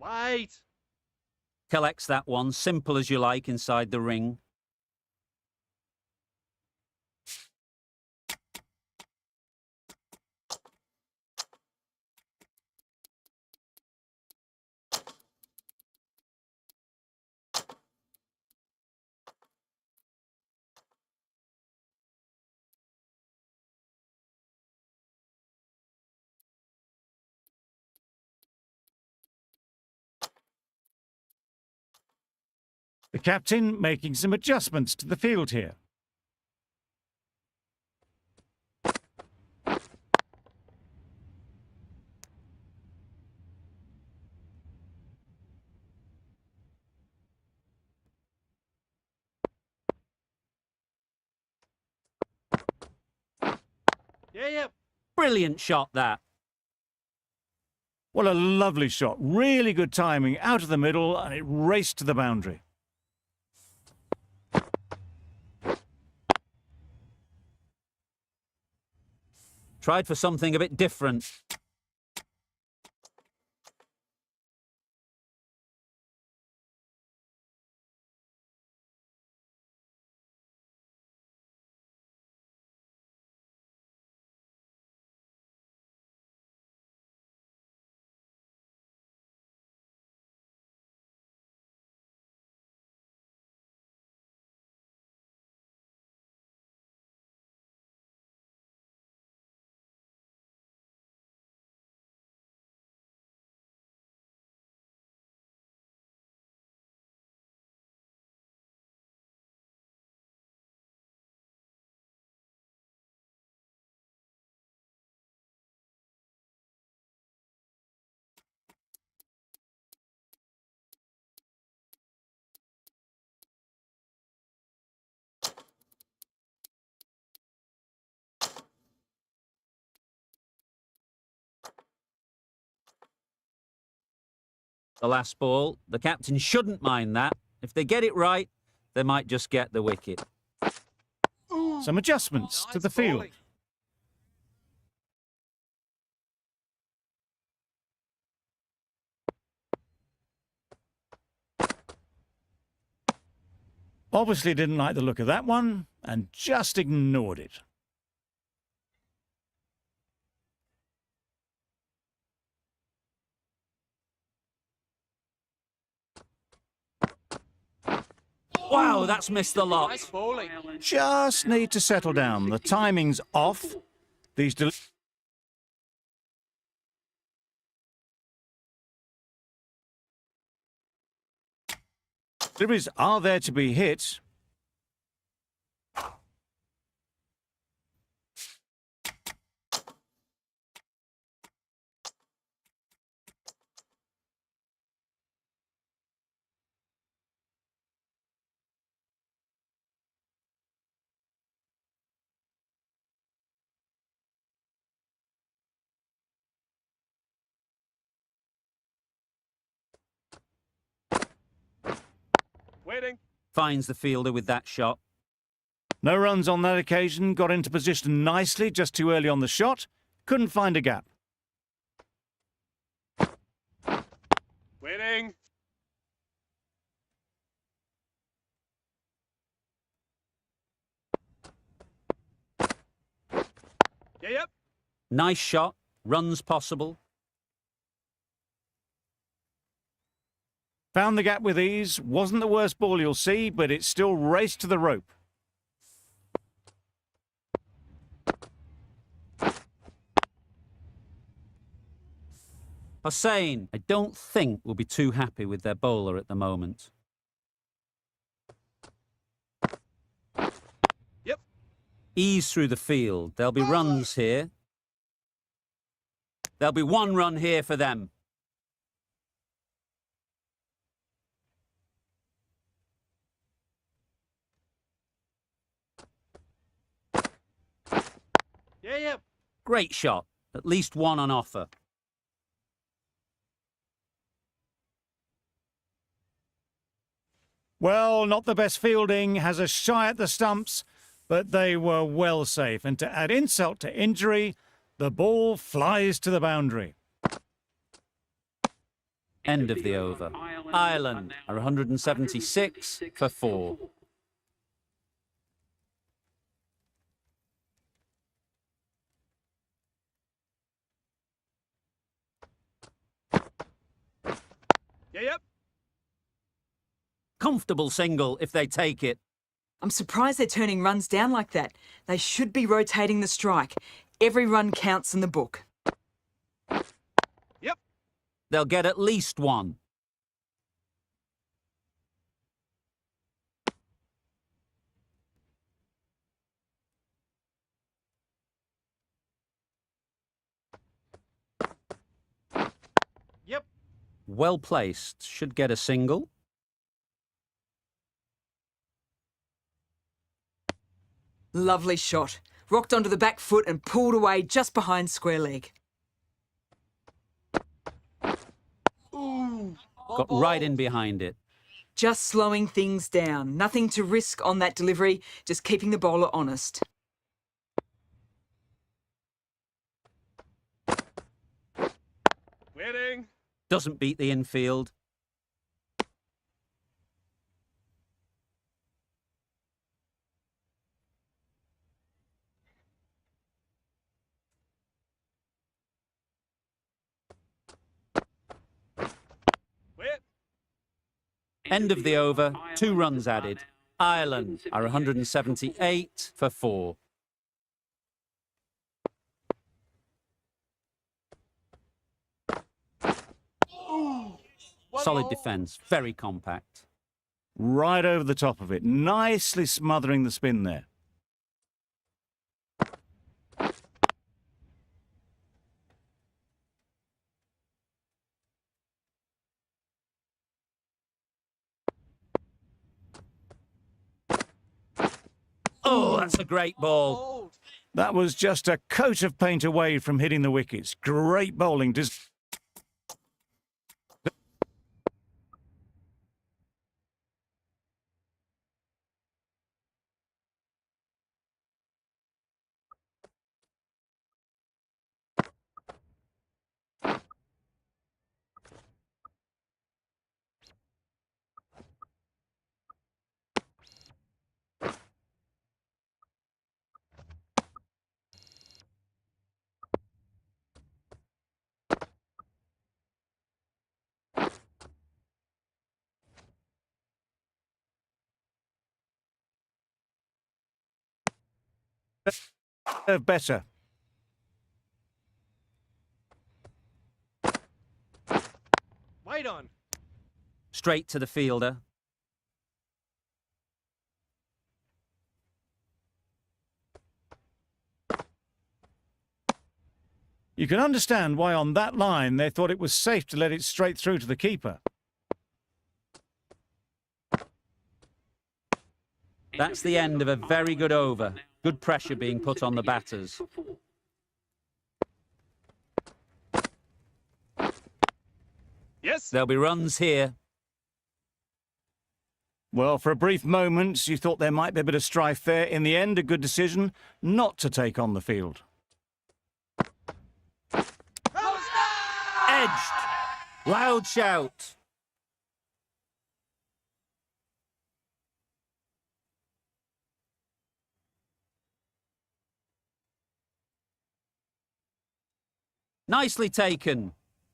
Wait! Collects that one, simple as you like, inside the ring. The captain making some adjustments to the field here. Yeah. Brilliant shot, that. What a lovely shot. Really good timing. Out of the middle, and it raced to the boundary. Tried for something a bit different. The last ball. The captain shouldn't mind that. If they get it right, they might just get the wicket. Some adjustments to the field. Obviously didn't like the look of that one and just ignored it. Wow, that's missed the lot. Nice bowling. Just need to settle down. The timing's off. These deliveries are there to be hit. Waiting. Finds the fielder with that shot. No runs on that occasion. Got into position nicely, just too early on the shot. Couldn't find a gap. Waiting. Yep. Nice shot. Runs possible. Found the gap with ease. Wasn't the worst ball you'll see, but it still raced to the rope. Hussain, I don't think, will be too happy with their bowler at the moment. Yep. Ease through the field. There'll be runs here. There'll be one run here for them. Yep. Great shot. At least one on offer. Well, not the best fielding, has a shy at the stumps, but they were well safe. And to add insult to injury, the ball flies to the boundary. End of the over. Ireland are 176 for 4. Yep. Comfortable single if they take it. I'm surprised they're turning runs down like that. They should be rotating the strike. Every run counts in the book. Yep. They'll get at least one. Yep. Well placed. Should get a single. Lovely shot. Rocked onto the back foot and pulled away just behind square leg. Ooh. Got right in behind it. Just slowing things down. Nothing to risk on that delivery, just keeping the bowler honest. Waiting. Doesn't beat the infield. Wait. End of the over. 2 runs added. Ireland are 178 for 4. Solid defence. Very compact. Right over the top of it, nicely smothering the spin there. Oh, that's a great ball. Hold. That was just a coat of paint away from hitting the wickets. Great bowling. Better. Wait on. Straight to the fielder. You can understand why on that line they thought it was safe to let it straight through to the keeper. That's the end of a very good over. Good pressure being put on the batters. Yes. There'll be runs here. Well, for a brief moment, you thought there might be a bit of strife there. In the end, a good decision not to take on the field. Edged. Loud shout. Nicely taken.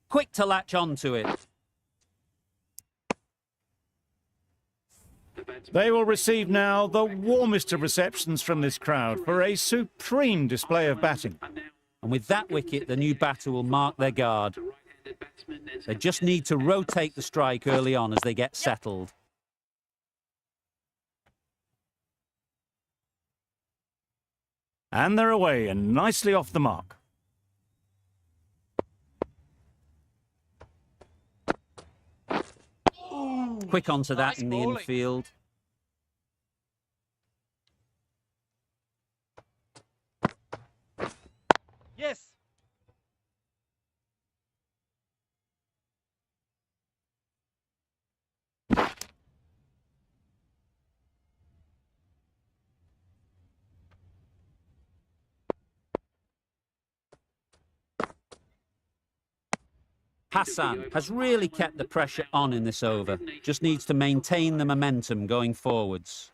Quick to latch onto it. They will receive now the warmest of receptions from this crowd for a supreme display of batting. And with that wicket, the new batter will mark their guard. They just need to rotate the strike early on as they get settled. And they're away and nicely off the mark. Quick onto that Nice in the bowling. infield. Yes. Hassan has really kept the pressure on in this over. Just needs to maintain the momentum going forwards.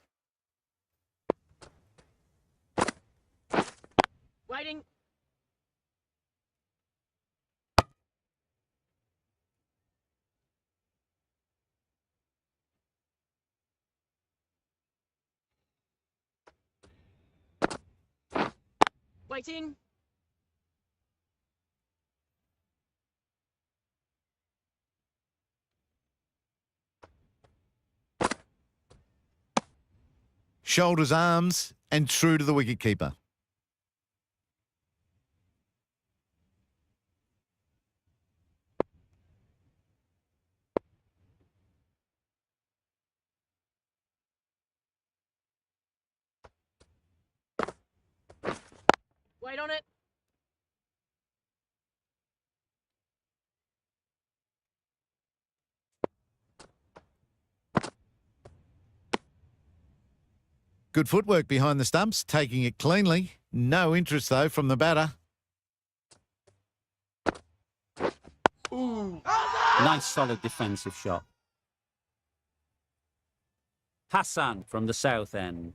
Waiting. Waiting. Shoulders, arms, and true to the wicketkeeper. Wait on it. Good footwork behind the stumps, taking it cleanly. No interest, though, from the batter. Nice solid defensive shot. Hassan from the south end.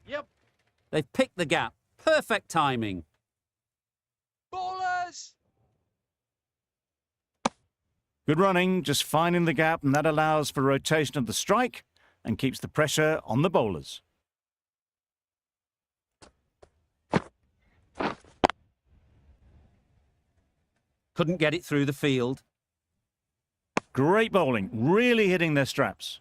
Yep. They've picked the gap. Perfect timing. Ballers. Good running, just finding the gap, and that allows for rotation of the strike and keeps the pressure on the bowlers. Couldn't get it through the field. Great bowling, really hitting their straps.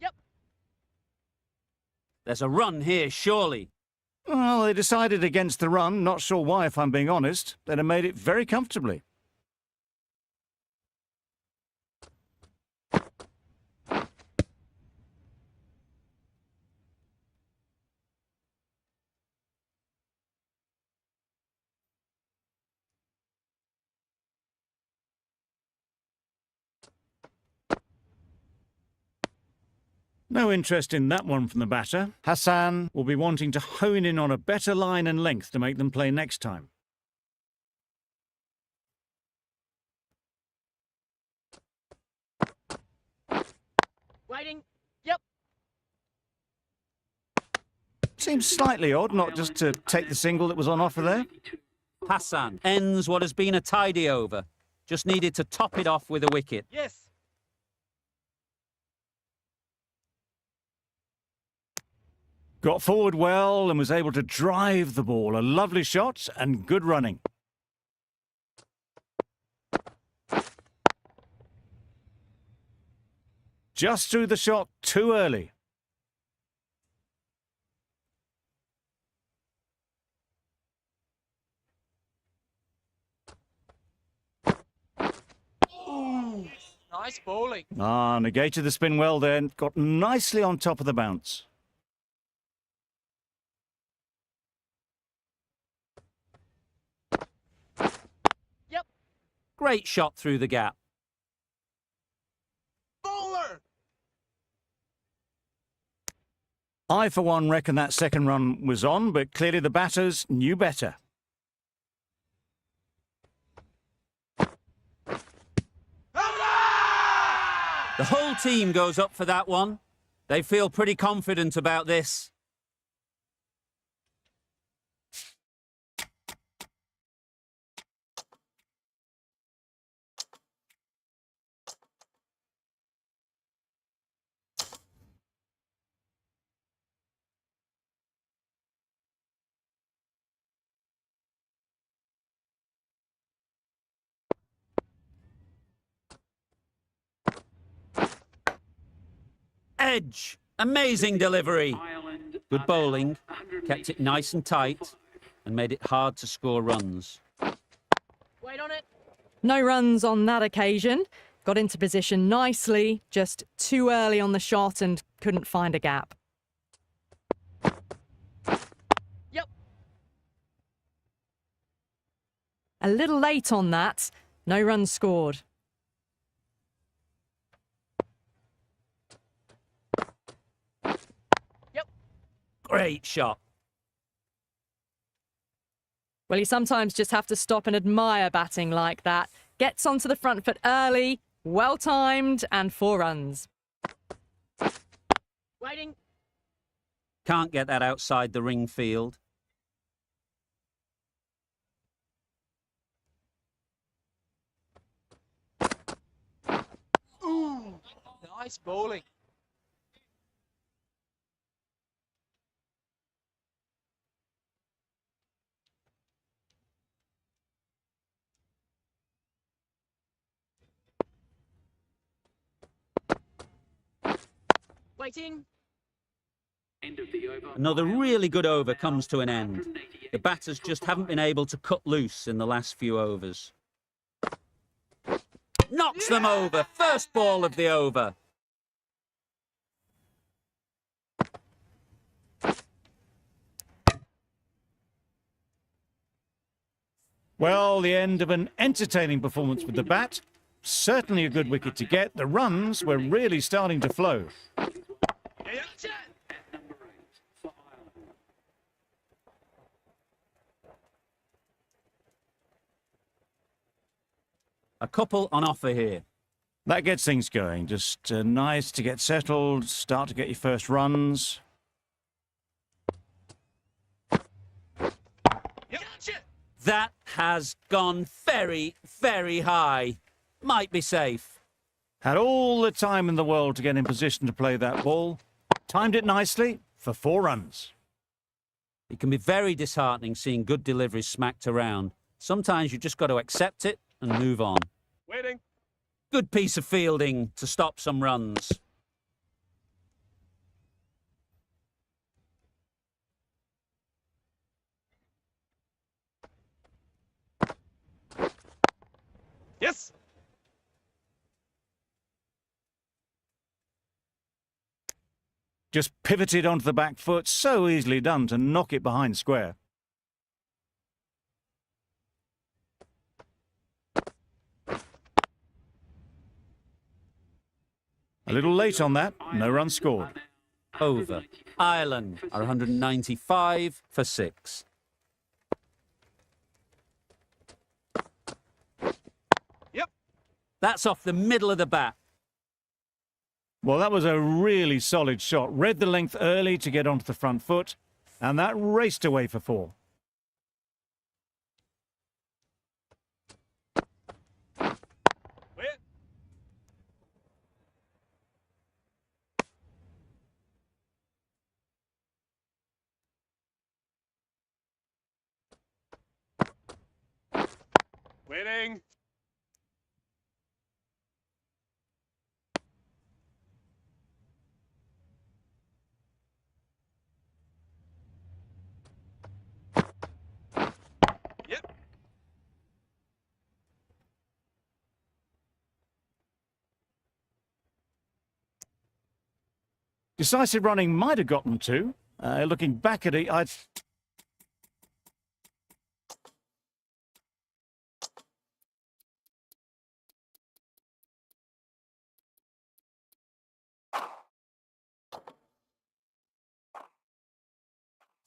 Yep. There's a run here, surely. Well, they decided against the run. Not sure why, if I'm being honest. They'd have made it very comfortably. No interest in that one from the batter. Hassan will be wanting to hone in on a better line and length to make them play next time. Waiting. Yep. Seems slightly odd not just to take the single that was on offer there. Hassan ends what has been a tidy over. Just needed to top it off with a wicket. Yes. Got forward well and was able to drive the ball. A lovely shot and good running. Just threw the shot too early. Nice bowling. Negated the spin well then. Got nicely on top of the bounce. Yep. Great shot through the gap. Bowler. I, for one, reckon that second run was on, but clearly the batters knew better. The whole team goes up for that one. They feel pretty confident about this. Edge. Amazing delivery. Good bowling. Kept it nice and tight and made it hard to score runs. Wait on it. No runs on that occasion. Got into position nicely, just too early on the shot and couldn't find a gap. Yep. A little late on that. No runs scored. Great shot. Well, you sometimes just have to stop and admire batting like that. Gets onto the front foot early, well timed, and 4 runs. Waiting. Can't get that outside the ring field. Ooh, nice bowling. Waiting. Another really good over comes to an end. The batters just haven't been able to cut loose in the last few overs. Knocks them over. First ball of the over. Well, the end of an entertaining performance with the bat. Certainly a good wicket to get. The runs were really starting to flow. A couple on offer here. That gets things going. Just nice to get settled, start to get your first runs. That has gone very, very high. Might be safe. Had all the time in the world to get in position to play that ball. Timed it nicely for 4 runs. It can be very disheartening seeing good deliveries smacked around. Sometimes you just got to accept it and move on. Waiting. Good piece of fielding to stop some runs. Yes. Just pivoted onto the back foot. So easily done to knock it behind square. A little late on that. No run scored. Over. Ireland are 195 for 6. Yep. That's off the middle of the bat. Well, that was a really solid shot. Read the length early to get onto the front foot, and that raced away for 4. Wait. Waiting. Yep. Decisive running might have gotten 2. Looking back at it, I'd...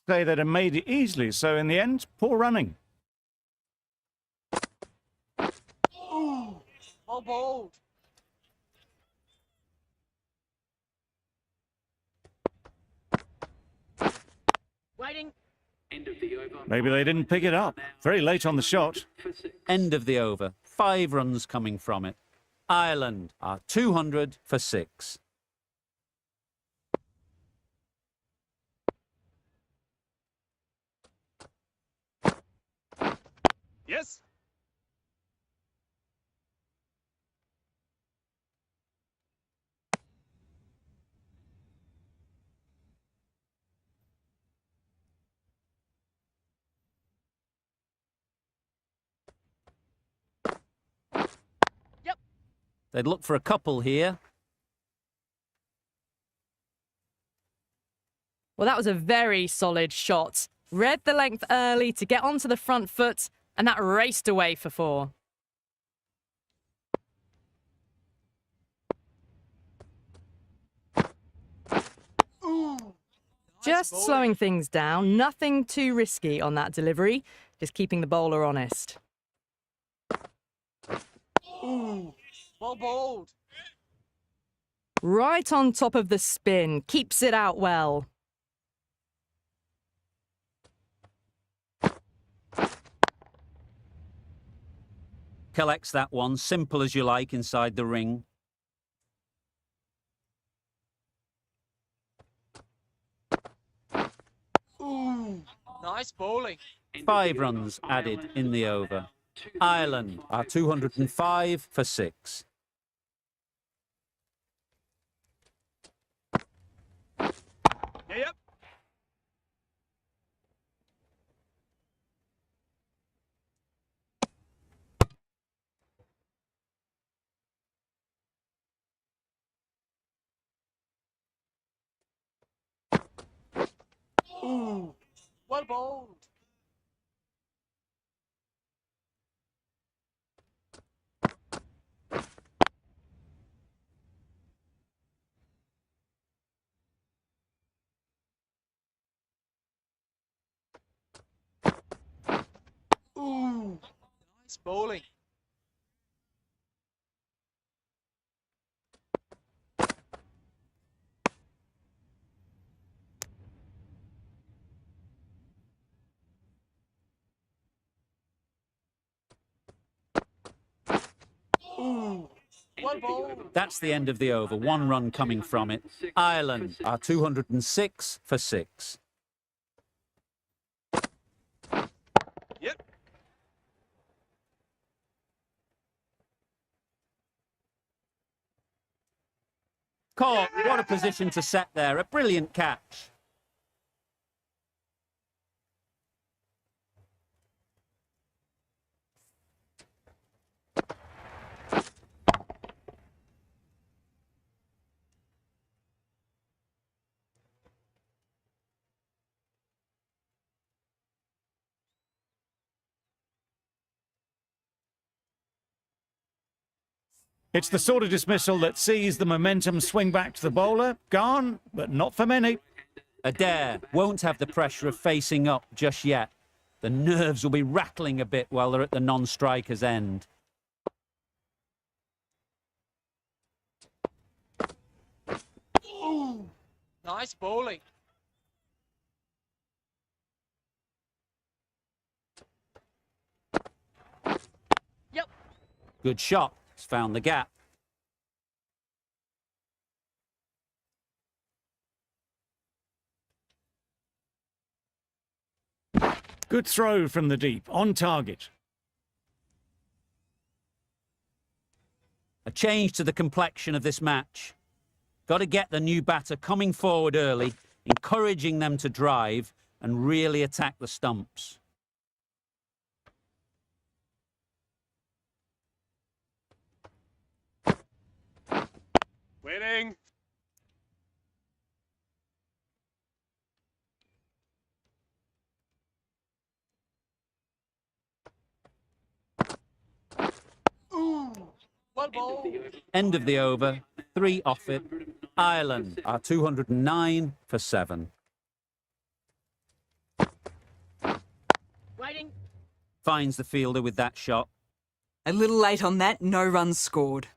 say they'd have made it easily, so in the end, poor running. Ooh, well bowled. Waiting. Maybe they didn't pick it up. Very late on the shot. End of the over. 5 runs coming from it. Ireland are 200 for 6. Yes. They'd look for a couple here. Well, that was a very solid shot. Read the length early to get onto the front foot, and that raced away for 4. Just bowling. slowing things down, nothing too risky on that delivery, just keeping the bowler honest. Ooh, well bowled. Right on top of the spin, keeps it out well. Collects that one, simple as you like, inside the ring. Ooh, nice bowling. 5 runs added in the over. Ireland are 205 for 6. Yep. Ooh, well bowled. Ooh, nice bowling. Ooh, well bowled. That's the end of the over. 1 run coming from it. Ireland are 206 for 6. Yep. Caught. What a position to set there. A brilliant catch. It's the sort of dismissal that sees the momentum swing back to the bowler. Gone, but not for many. Adair won't have the pressure of facing up just yet. The nerves will be rattling a bit while they're at the non-striker's end. Ooh, nice bowling. Yep. Good shot. He's found the gap. Good throw from the deep, on target. A change to the complexion of this match. Got to get the new batter coming forward early, encouraging them to drive and really attack the stumps. Waiting. Ooh, well bowled. End of the over. 3 off it. Ireland are 209 for 7. Waiting. Finds the fielder with that shot. A little late on that, no runs scored.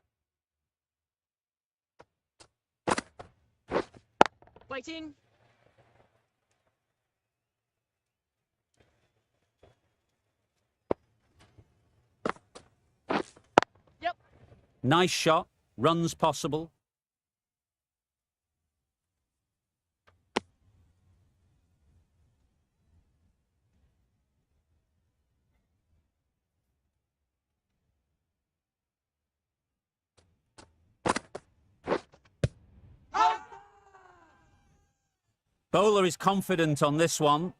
Waiting. Yep. Nice shot. Runs possible. Bowler is confident on this one.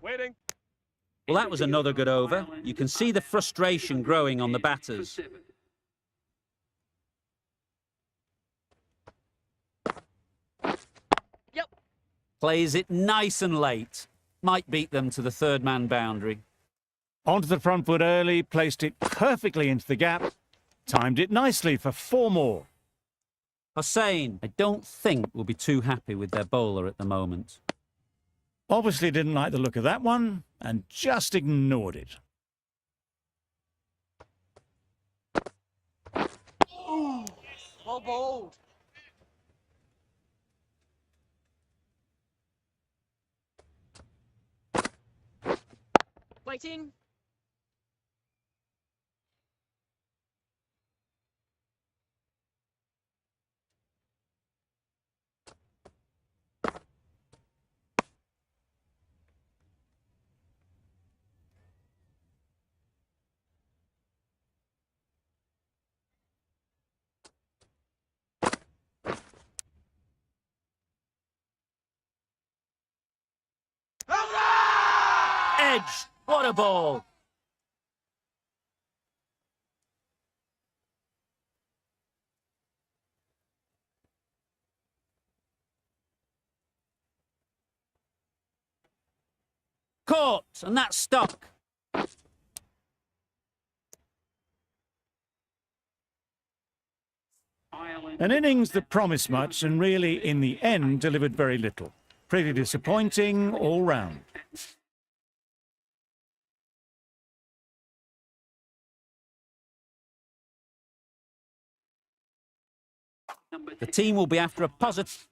Waiting. Well, that was another good over. You can see the frustration growing on the batters. Yep. Plays it nice and late. Might beat them to the third-man boundary. Onto the front foot early, placed it perfectly into the gap, timed it nicely for 4 more. Hossain, I don't think will be too happy with their bowler at the moment. Obviously didn't like the look of that one and just ignored it. Ooh. Well bowled. Waiting. Edge! What a ball! Caught, and that's stuck. An innings that promised much and really, in the end, delivered very little. Pretty disappointing all round. The team will be after a positive...